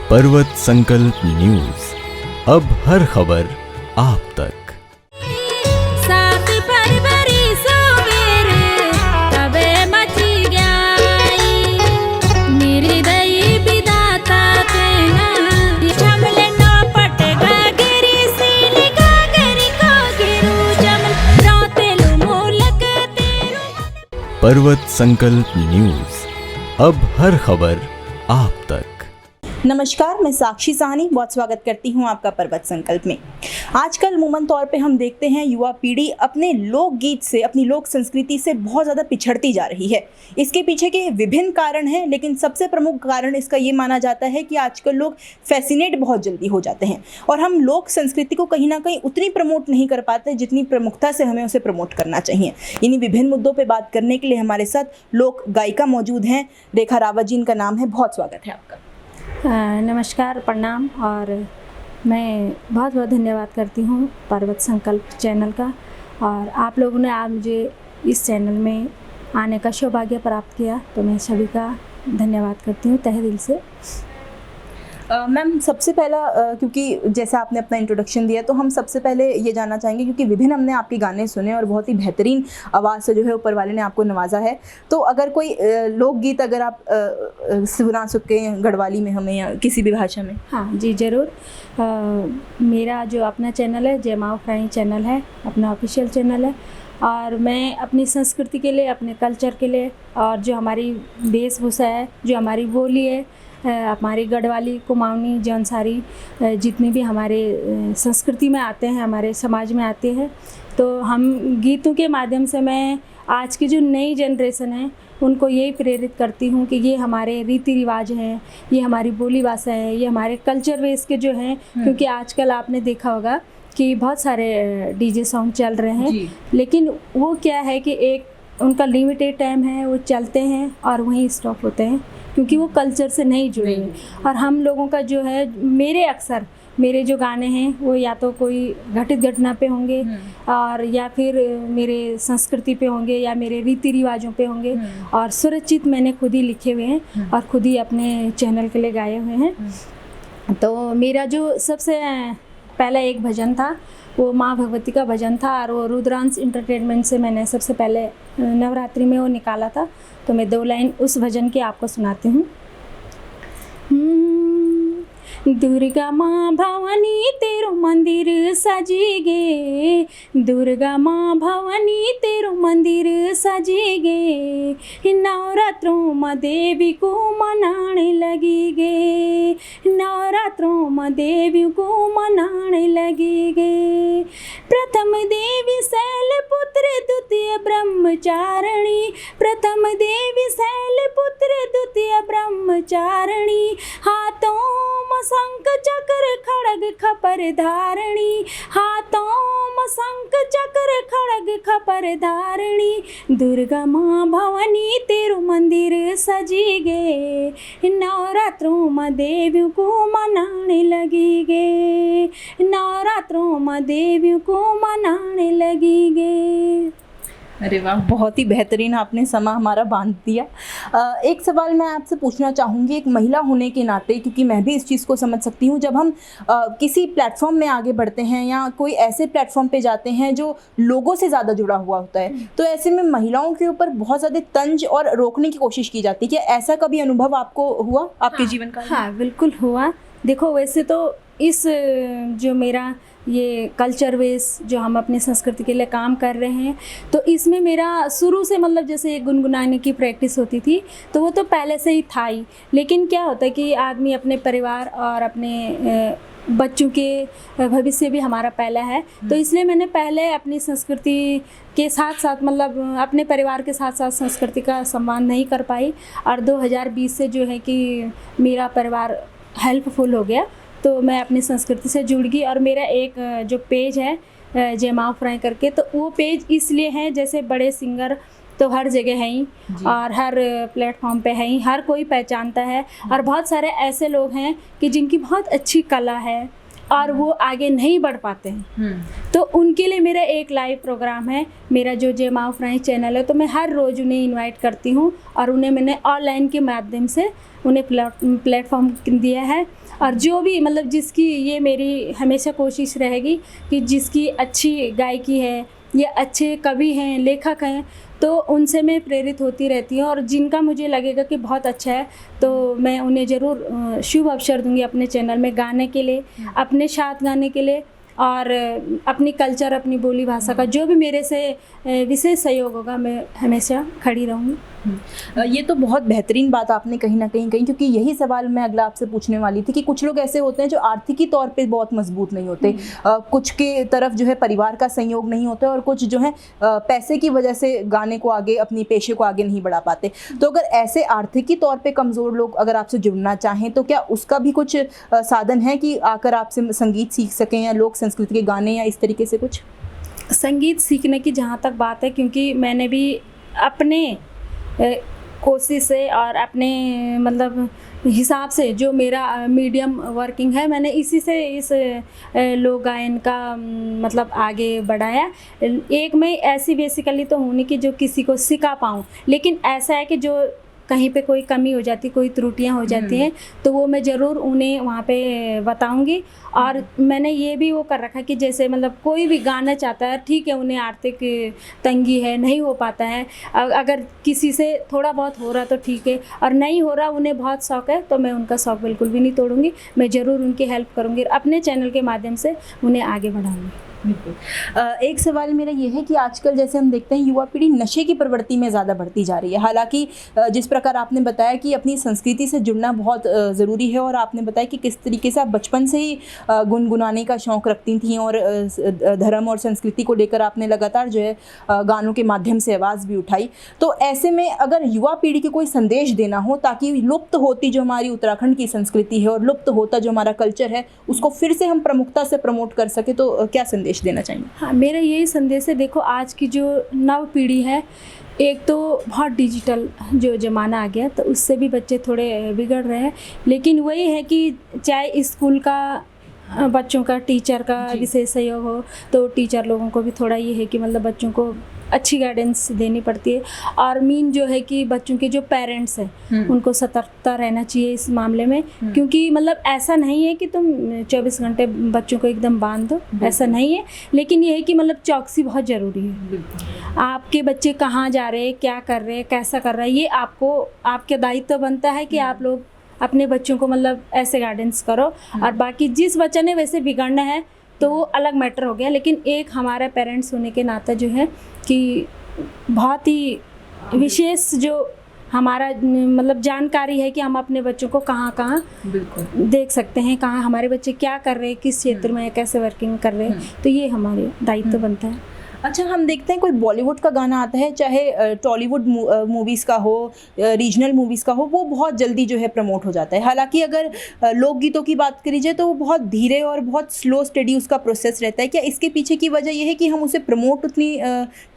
पर्वत संकल्प न्यूज, अब हर खबर आप तक। पर्वत संकल्प न्यूज, अब हर खबर आप तक। नमस्कार, मैं साक्षी साहनी बहुत स्वागत करती हूं आपका पर्वत संकल्प में। आजकल अमूमन तौर पे हम देखते हैं युवा पीढ़ी अपने लोकगीत से, अपनी लोक संस्कृति से बहुत ज़्यादा पिछड़ती जा रही है। इसके पीछे के विभिन्न कारण हैं, लेकिन सबसे प्रमुख कारण इसका ये माना जाता है कि आजकल लोग फैसिनेट बहुत जल्दी हो जाते हैं और हम लोक संस्कृति को कहीं ना कहीं उतनी प्रमोट नहीं कर पाते जितनी प्रमुखता से हमें उसे प्रमोट करना चाहिए। इन्हीं विभिन्न मुद्दों पर बात करने के लिए हमारे साथ लोक गायिका मौजूद हैं। रेखा रावत जी इनका नाम है, बहुत स्वागत है आपका। नमस्कार, प्रणाम। और मैं बहुत बहुत धन्यवाद करती हूँ पर्वत संकल्प चैनल का, और आप लोगों ने आज मुझे इस चैनल में आने का सौभाग्य प्राप्त किया, तो मैं सभी का धन्यवाद करती हूँ तहे दिल से। मैम, सबसे पहला क्योंकि जैसा आपने अपना इंट्रोडक्शन दिया, तो हम सबसे पहले ये जानना चाहेंगे, क्योंकि विभिन्न हमने आपके गाने सुने और बहुत ही बेहतरीन आवाज़ से जो है ऊपर वाले ने आपको नवाजा है। तो अगर कोई लोकगीत अगर आप सुना सकें गढ़वाली में हमें या किसी भी भाषा में। हाँ जी, ज़रूर। मेरा जो अपना चैनल है, जय माँ फ्राई चैनल है, अपना ऑफिशियल चैनल है, और मैं अपनी संस्कृति के लिए, अपने कल्चर के लिए, और जो हमारी वेशभूषा है, जो हमारी बोली है, हमारी गढ़वाली, कुमाऊनी, जौनसारी, जितनी भी हमारे संस्कृति में आते हैं, हमारे समाज में आते हैं, तो हम गीतों के माध्यम से मैं आज की जो नई जनरेशन है उनको यही प्रेरित करती हूँ कि ये हमारे रीति रिवाज हैं, ये हमारी बोली भाषा है, ये हमारे कल्चर वेस के जो हैं। क्योंकि आजकल आपने देखा होगा कि बहुत सारे डीजे सॉन्ग चल रहे हैं, लेकिन वो क्या है कि एक उनका लिमिटेड टाइम है, वो चलते हैं और वहीं स्टॉप होते हैं, क्योंकि वो कल्चर से नहीं जुड़े हैं। और हम लोगों का जो है, मेरे जो गाने हैं वो या तो कोई घटित घटना पे होंगे, और या फिर मेरे संस्कृति पे होंगे, या मेरे रीति रिवाजों पे होंगे, और सुरक्षित मैंने खुद ही लिखे हुए हैं और खुद ही अपने चैनल के लिए गाए हुए हैं। तो मेरा जो सबसे पहला एक भजन था वो माँ भगवती का भजन था, और वो रुद्रांश इंटरटेनमेंट से मैंने सबसे पहले नवरात्रि में वो निकाला था। तो मैं 2 लाइन उस भजन की आपको सुनाती हूँ। दुर्गा माँ भवानी तेरो मंदिर सजी गे, दुर्गा माँ भवानी तेरो मंदिर सजी गे, नवरात्रों में देवी को मनाने लगी गे, नवरात्रों में देवी को मनाने लगी गे। प्रथम देवी शैलपुत्र, द्वितीय ब्रह्मचारिणी, प्रथम देवी शैलपुत्र, द्वितीय ब्रह्मचारिणी, हाथों शंख चक्र खड़ग खपर धारणी, हाथों में शंख चक्र खड़ग खपर धारणी, दुर्गा माँ भवानी तेरो मंदिर सजी गे, नवरात्रों में देवी को मनाने लगी गे, नवरात्रों में देवी को मनाने लगी गे। अरे वाह, बहुत ही बेहतरीन आपने समा हमारा बांध दिया। एक सवाल मैं आपसे पूछना चाहूँगी, एक महिला होने के नाते, क्योंकि मैं भी इस चीज़ को समझ सकती हूँ, जब हम किसी प्लेटफॉर्म में आगे बढ़ते हैं या कोई ऐसे प्लेटफॉर्म पे जाते हैं जो लोगों से ज़्यादा जुड़ा हुआ होता है, तो ऐसे में महिलाओं के ऊपर बहुत ज़्यादा तंज और रोकने की कोशिश की जाती है। क्या ऐसा कभी अनुभव आपको हुआ आपके जीवन का? हाँ, बिल्कुल हुआ। देखो, वैसे तो इस जो मेरा ये कल्चर वेस जो हम अपनी संस्कृति के लिए काम कर रहे हैं, तो इसमें मेरा शुरू से मतलब जैसे गुनगुनाने की प्रैक्टिस होती थी, तो वो तो पहले से ही था ही। लेकिन क्या होता है कि आदमी अपने परिवार और अपने बच्चों के भविष्य भी हमारा पहला है, तो इसलिए मैंने पहले अपनी संस्कृति के साथ साथ, मतलब अपने परिवार के साथ साथ संस्कृति का सम्मान नहीं कर पाई। और 2020 से जो है कि मेरा परिवार हेल्पफुल हो गया, तो मैं अपनी संस्कृति से जुड़ गई। और मेरा एक जो पेज है जय माँ फ्राई करके, तो वो पेज इसलिए है, जैसे बड़े सिंगर तो हर जगह है ही, और हर प्लेटफॉर्म पे है ही, हर कोई पहचानता है, और बहुत सारे ऐसे लोग हैं कि जिनकी बहुत अच्छी कला है, और वो आगे नहीं बढ़ पाते हैं, तो उनके लिए मेरा एक लाइव प्रोग्राम है, मेरा जो जय माँ फ्रांस चैनल है, तो मैं हर रोज़ उन्हें इनवाइट करती हूँ और उन्हें मैंने ऑनलाइन के माध्यम से उन्हें प्लेटफॉर्म दिया है। और जो भी मतलब जिसकी, ये मेरी हमेशा कोशिश रहेगी कि जिसकी अच्छी गायकी है या अच्छे कवि हैं, लेखक हैं, तो उनसे मैं प्रेरित होती रहती हूँ, और जिनका मुझे लगेगा कि बहुत अच्छा है तो मैं उन्हें ज़रूर शुभ अवसर दूंगी अपने चैनल में गाने के लिए, अपने साथ गाने के लिए, और अपनी कल्चर, अपनी बोली भाषा का जो भी मेरे से विशेष सहयोग होगा, मैं हमेशा खड़ी रहूँगी। ये तो बहुत बेहतरीन बात आपने कहीं ना कहीं कही, क्योंकि यही सवाल मैं अगला आपसे पूछने वाली थी कि कुछ लोग ऐसे होते हैं जो आर्थिकी तौर पे बहुत मजबूत नहीं होते, कुछ के तरफ जो है परिवार का संयोग नहीं होता, और कुछ जो है पैसे की वजह से गाने को आगे, अपनी पेशे को आगे नहीं बढ़ा पाते। तो अगर ऐसे आर्थिकी तौर पे कमज़ोर लोग अगर आपसे जुड़ना चाहें तो क्या उसका भी कुछ साधन है कि आकर आपसे संगीत सीख सकें, या लोक संस्कृति के गाने, या इस तरीके से कुछ? संगीत सीखने की जहाँ तक बात है, क्योंकि मैंने भी अपने कोशिश से और अपने मतलब हिसाब से जो मेरा मीडियम वर्किंग है, मैंने इसी से इस लोक गायन का मतलब आगे बढ़ाया। एक मैं ऐसी बेसिकली तो हूँ नहीं कि जो किसी को सिखा पाऊँ, लेकिन ऐसा है कि जो कहीं पे कोई कमी हो जाती, कोई त्रुटियां हो जाती हैं, तो वो मैं ज़रूर उन्हें वहाँ पे बताऊंगी। और मैंने ये भी वो कर रखा है कि जैसे मतलब कोई भी गाना चाहता है, ठीक है, उन्हें आर्थिक तंगी है, नहीं हो पाता है, अगर किसी से थोड़ा बहुत हो रहा तो ठीक है, और नहीं हो रहा, उन्हें बहुत शौक़ है, तो मैं उनका शौक़ बिल्कुल भी नहीं तोड़ूंगी, मैं ज़रूर उनकी हेल्प करूँगी, अपने चैनल के माध्यम से उन्हें आगे बढ़ाऊँगी। एक सवाल मेरा ये है कि आजकल जैसे हम देखते हैं युवा पीढ़ी नशे की प्रवृत्ति में ज़्यादा बढ़ती जा रही है। हालांकि जिस प्रकार आपने बताया कि अपनी संस्कृति से जुड़ना बहुत ज़रूरी है, और आपने बताया कि किस तरीके से आप बचपन से ही गुनगुनाने का शौक़ रखती थी, और धर्म और संस्कृति को लेकर आपने लगातार जो है गानों के माध्यम से आवाज़ भी उठाई। तो ऐसे में अगर युवा पीढ़ी को कोई संदेश देना हो ताकि लुप्त होती जो हमारी उत्तराखंड की संस्कृति है और लुप्त होता जो हमारा कल्चर है उसको फिर से हम प्रमुखता से प्रमोट कर सके, तो क्या संदेश देना चाहिए? हाँ, मेरा यही संदेश है। देखो, आज की जो नव पीढ़ी है, एक तो बहुत डिजिटल जो ज़माना आ गया, तो उससे भी बच्चे थोड़े बिगड़ रहे हैं, लेकिन वही है कि चाहे स्कूल का बच्चों का टीचर का विशेष सहयोग हो, तो टीचर लोगों को भी थोड़ा ये है कि मतलब बच्चों को अच्छी गाइडेंस देनी पड़ती है, और मेन जो है कि बच्चों के जो पेरेंट्स हैं उनको सतर्कता रहना चाहिए इस मामले में, क्योंकि मतलब ऐसा नहीं है कि तुम 24 घंटे बच्चों को एकदम बांध दो, ऐसा नहीं है, लेकिन ये है कि मतलब चौकसी बहुत ज़रूरी है। आपके बच्चे कहाँ जा रहे हैं, क्या कर रहे हैं, कैसा कर रहा है, ये आपको, आपके दायित्व बनता है कि आप लोग अपने बच्चों को मतलब ऐसे गाइडेंस करो। और बाकी जिस बच्चे ने वैसे बिगड़ना है तो वो अलग मैटर हो गया, लेकिन एक हमारा पेरेंट्स होने के नाते जो है कि बहुत ही विशेष जो हमारा मतलब जानकारी है कि हम अपने बच्चों को कहाँ कहाँ देख सकते हैं, कहाँ हमारे बच्चे क्या कर रहे हैं, किस क्षेत्र में कैसे वर्किंग कर रहे हैं, तो ये हमारे दायित्व बनता है। अच्छा, हम देखते हैं कोई बॉलीवुड का गाना आता है, चाहे टॉलीवुड मूवीज़ का हो, रीजनल मूवीज़ का हो, वो बहुत जल्दी जो है प्रमोट हो जाता है। हालांकि अगर लोकगीतों की बात करी जाए तो वो बहुत धीरे और बहुत स्लो स्टडी उसका प्रोसेस रहता है। क्या इसके पीछे की वजह ये है कि हम उसे प्रमोट उतनी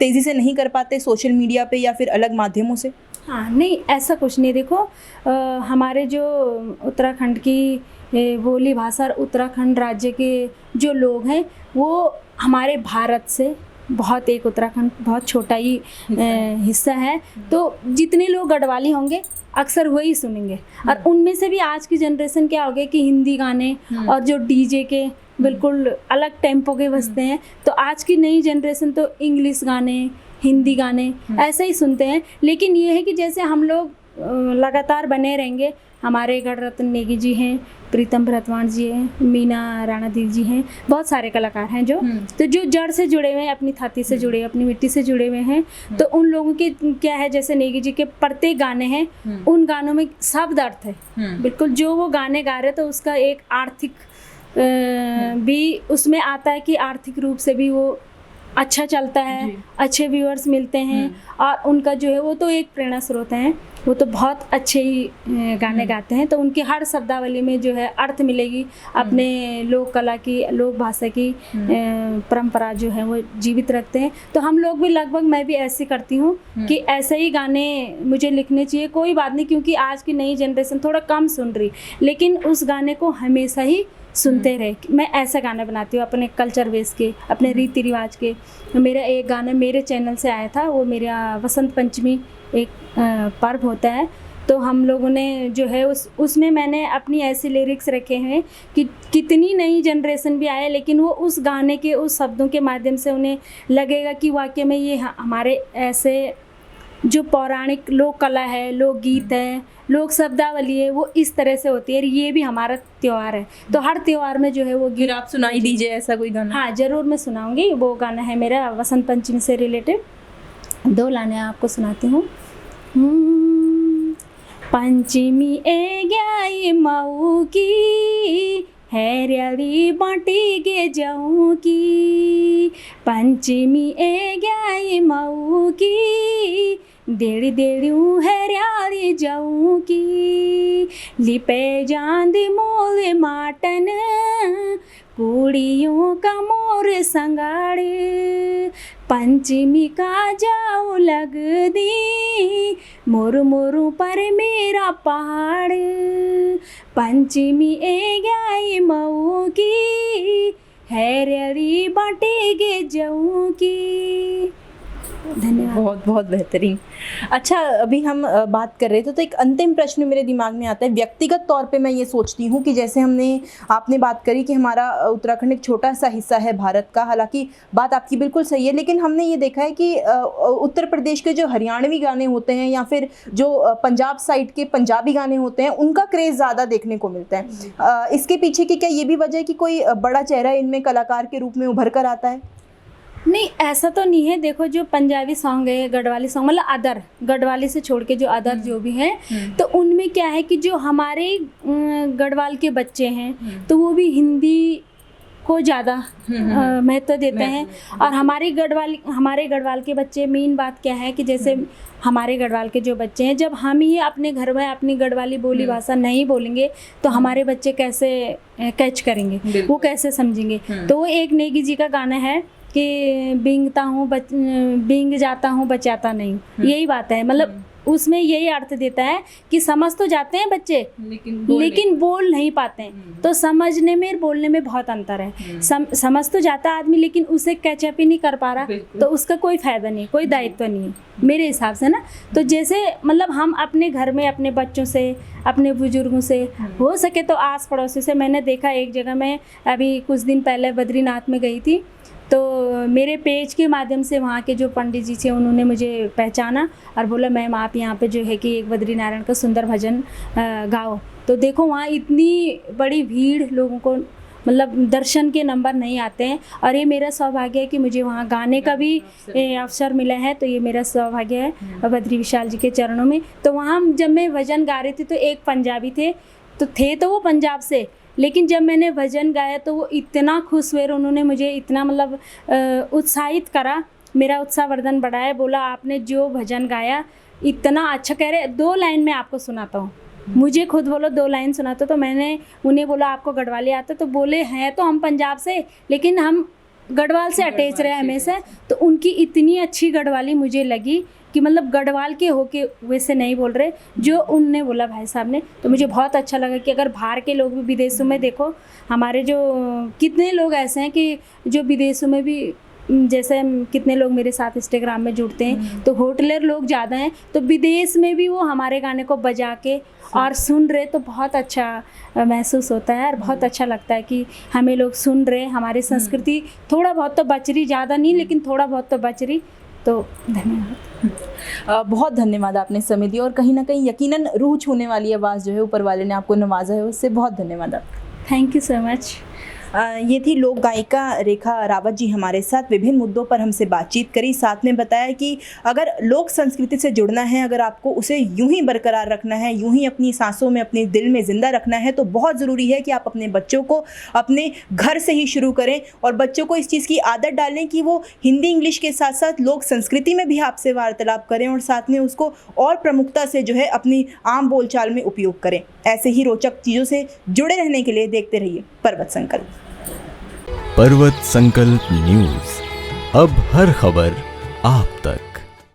तेज़ी से नहीं कर पाते सोशल मीडिया पे या फिर अलग माध्यमों से? हाँ, नहीं, ऐसा कुछ नहीं। देखो, हमारे जो उत्तराखंड की बोली भाषा और उत्तराखंड राज्य के जो लोग हैं वो हमारे भारत से बहुत, एक उत्तराखंड बहुत छोटा ही हिस्सा है, तो जितने लोग गढ़वाली होंगे अक्सर वही सुनेंगे, और उनमें से भी आज की जनरेशन क्या हो गया कि हिंदी गाने और जो डीजे के बिल्कुल अलग टेम्पो के बजते हैं, तो आज की नई जनरेशन तो इंग्लिश गाने, हिंदी गाने ऐसे ही सुनते हैं। लेकिन ये है कि जैसे हम लोग लगातार बने रहेंगे, हमारे गढ़ रत्न नेगी जी हैं, प्रीतम भरतवाण जी हैं, मीना राणा दी जी हैं, बहुत सारे कलाकार हैं जो तो जो जड़ से जुड़े हुए हैं, अपनी थाती से जुड़े, अपनी मिट्टी से जुड़े हुए हैं। तो उन लोगों की क्या है, जैसे नेगी जी के प्रत्येक गाने हैं, उन गानों में शब्द अर्थ है, बिल्कुल जो वो गाने गा रहे, तो उसका एक आर्थिक भी उसमें आता है कि आर्थिक रूप से भी वो अच्छा चलता है, अच्छे व्यूअर्स मिलते हैं, और उनका जो है वो तो एक प्रेरणा स्रोत है। वो तो बहुत अच्छे ही गाने गाते हैं, तो उनकी हर शब्दावली में जो है अर्थ मिलेगी, अपने लोक कला की, लोक भाषा की परंपरा जो है वो जीवित रखते हैं। तो हम लोग भी लगभग, मैं भी ऐसे करती हूँ कि ऐसे ही गाने मुझे लिखने चाहिए। कोई बात नहीं, क्योंकि आज की नई जनरेशन थोड़ा कम सुन रही, लेकिन उस गाने को हमेशा ही सुनते रहे। मैं ऐसा गाना बनाती हूँ अपने कल्चर बेस के, अपने रीति रिवाज के। मेरा एक गाना मेरे चैनल से आया था, वो मेरा वसंत पंचमी एक पर्व होता है, तो हम लोगों ने जो है उसमें मैंने अपनी ऐसे लिरिक्स रखे हैं कि कितनी नई जनरेशन भी आए, लेकिन वो उस गाने के उस शब्दों के माध्यम से उन्हें लगेगा कि वाकई में ये हमारे ऐसे जो पौराणिक लोक कला है, लोक गीत है, लोक शब्दावली है, वो इस तरह से होती है। ये भी हमारा त्यौहार है, तो हर त्यौहार में जो है वो फिर आप सुनाई दीजिए ऐसा कोई गाना। हाँ ज़रूर, मैं सुनाऊंगी। वो गाना है मेरा वसंत पंचमी से रिलेटेड, 2 लाइनें आपको सुनाती हूँ। पंचमी ए गई मऊ की, हैरली बाटी गे जाऊँ की। पंचमी ए गई मऊ की, डेढ़ डेढ़ हैरली जाऊँ की। लिपे जांद मोल माटन, कुड़ियों का मोर संगाड़। पंचमी का जाओ लग दी, मोर मोरू पर मेरा पहाड़। पंचमी ए गई मऊ की, हैरली बाटे गे जाऊँ की। धन्यवाद। बहुत बहुत बेहतरीन। अच्छा, अभी हम बात कर रहे थे तो एक अंतिम प्रश्न मेरे दिमाग में आता है। व्यक्तिगत तौर पे मैं ये सोचती हूँ कि जैसे आपने बात करी कि हमारा उत्तराखंड एक छोटा सा हिस्सा है भारत का, हालांकि बात आपकी बिल्कुल सही है, लेकिन हमने ये देखा है कि उत्तर प्रदेश के जो हरियाणवी गाने होते हैं या फिर जो पंजाब साइड के पंजाबी गाने होते हैं, उनका क्रेज़ ज़्यादा देखने को मिलता है। इसके पीछे की क्या ये भी वजह है कि कोई बड़ा चेहरा इनमें कलाकार के रूप में उभर कर आता है? नहीं, ऐसा तो नहीं है। देखो, जो पंजाबी सॉन्ग है, गढ़वाली सॉन्ग, मतलब अदर, गढ़वाली से छोड़ के जो अदर जो भी हैं, तो उनमें क्या है कि जो हमारे गढ़वाल के बच्चे हैं तो वो भी हिंदी को ज़्यादा महत्व देते हैं। और हमारे गढ़वाल के बच्चे, मेन बात क्या है कि जैसे हमारे गढ़वाल के जो बच्चे हैं, जब हम ही अपने घर में अपनी गढ़वाली बोली भाषा नहीं बोलेंगे तो हमारे बच्चे कैसे कैच करेंगे, वो कैसे समझेंगे। तो वो एक नेगी जी का गाना है कि बिंग जाता हूँ बचाता नहीं, यही बात है। मतलब उसमें यही अर्थ देता है कि समझ तो जाते हैं बच्चे, लेकिन बोल नहीं पाते हैं। तो समझने में और बोलने में बहुत अंतर है। समझ तो जाता आदमी, लेकिन उसे कैचअप ही नहीं कर पा रहा, तो उसका कोई फायदा नहीं, कोई दायित्व नहीं है मेरे हिसाब से ना। तो जैसे मतलब हम अपने घर में अपने बच्चों से, अपने बुजुर्गों से, हो सके तो आस पड़ोसी से। मैंने देखा एक जगह, मैं अभी कुछ दिन पहले बद्रीनाथ में गई थी, तो मेरे पेज के माध्यम से वहाँ के जो पंडित जी थे उन्होंने मुझे पहचाना और बोला, मैम आप यहाँ पे जो है कि एक बद्रीनारायण का सुंदर भजन गाओ। तो देखो वहाँ इतनी बड़ी भीड़, लोगों को मतलब दर्शन के नंबर नहीं आते हैं। और ये मेरा सौभाग्य है कि मुझे वहाँ गाने का भी अवसर मिला है, तो ये मेरा सौभाग्य है बद्री विशाल जी के चरणों में। तो वहाँ जब मैं भजन गा रही थी तो एक पंजाबी थे, तो वो पंजाब से, लेकिन जब मैंने भजन गाया तो वो इतना खुश हुए, उन्होंने मुझे इतना मतलब उत्साहित करा, मेरा उत्साहवर्धन बढ़ाया। बोला आपने जो भजन गाया इतना अच्छा, कह रहे 2 लाइन में आपको सुनाता हूँ। मुझे खुद बोलो 2 लाइन सुनाता, तो मैंने उन्हें बोला आपको गढ़वाली आता? तो बोले हैं तो हम पंजाब से, लेकिन हम गढ़वाल से अटैच रहे हमेशा। तो उनकी इतनी अच्छी गढ़वाली मुझे लगी कि मतलब गढ़वाल के होके वैसे नहीं बोल रहे जो उनने बोला भाई साहब ने। तो मुझे बहुत अच्छा लगा कि अगर बाहर के लोग भी, विदेशों में देखो हमारे जो कितने लोग ऐसे हैं कि जो विदेशों में भी, जैसे कितने लोग मेरे साथ इंस्टाग्राम में जुड़ते हैं, तो होटलर लोग ज़्यादा हैं, तो विदेश में भी वो हमारे गाने को बजा के और सुन रहे, तो बहुत अच्छा महसूस होता है और बहुत अच्छा लगता है कि हमें लोग सुन रहे, हमारी संस्कृति थोड़ा बहुत तो बच रही, ज़्यादा नहीं लेकिन थोड़ा बहुत तो बच रही। तो धन्यवाद। बहुत धन्यवाद आपने समय दिया, और कहीं ना कहीं यकीनन रूह छूने वाली आवाज़ जो है ऊपर वाले ने आपको नवाजा है, उससे बहुत धन्यवाद आप। Thank you so much. ये थी लोक गायिका रेखा रावत जी हमारे साथ, विभिन्न मुद्दों पर हमसे बातचीत करी। साथ में बताया कि अगर लोक संस्कृति से जुड़ना है, अगर आपको उसे यूं ही बरकरार रखना है, यूं ही अपनी सांसों में, अपने दिल में ज़िंदा रखना है, तो बहुत ज़रूरी है कि आप अपने बच्चों को अपने घर से ही शुरू करें और बच्चों को इस चीज़ की आदत डालें कि वो हिंदी इंग्लिश के साथ साथ लोक संस्कृति में भी आपसे वार्तालाप करें और साथ में उसको और प्रमुखता से जो है अपनी आम बोलचाल में उपयोग करें। ऐसे ही रोचक चीज़ों से जुड़े रहने के लिए देखते रहिए पर्वत संकल्प। पर्वत संकल्प न्यूज, अब हर खबर आप तक।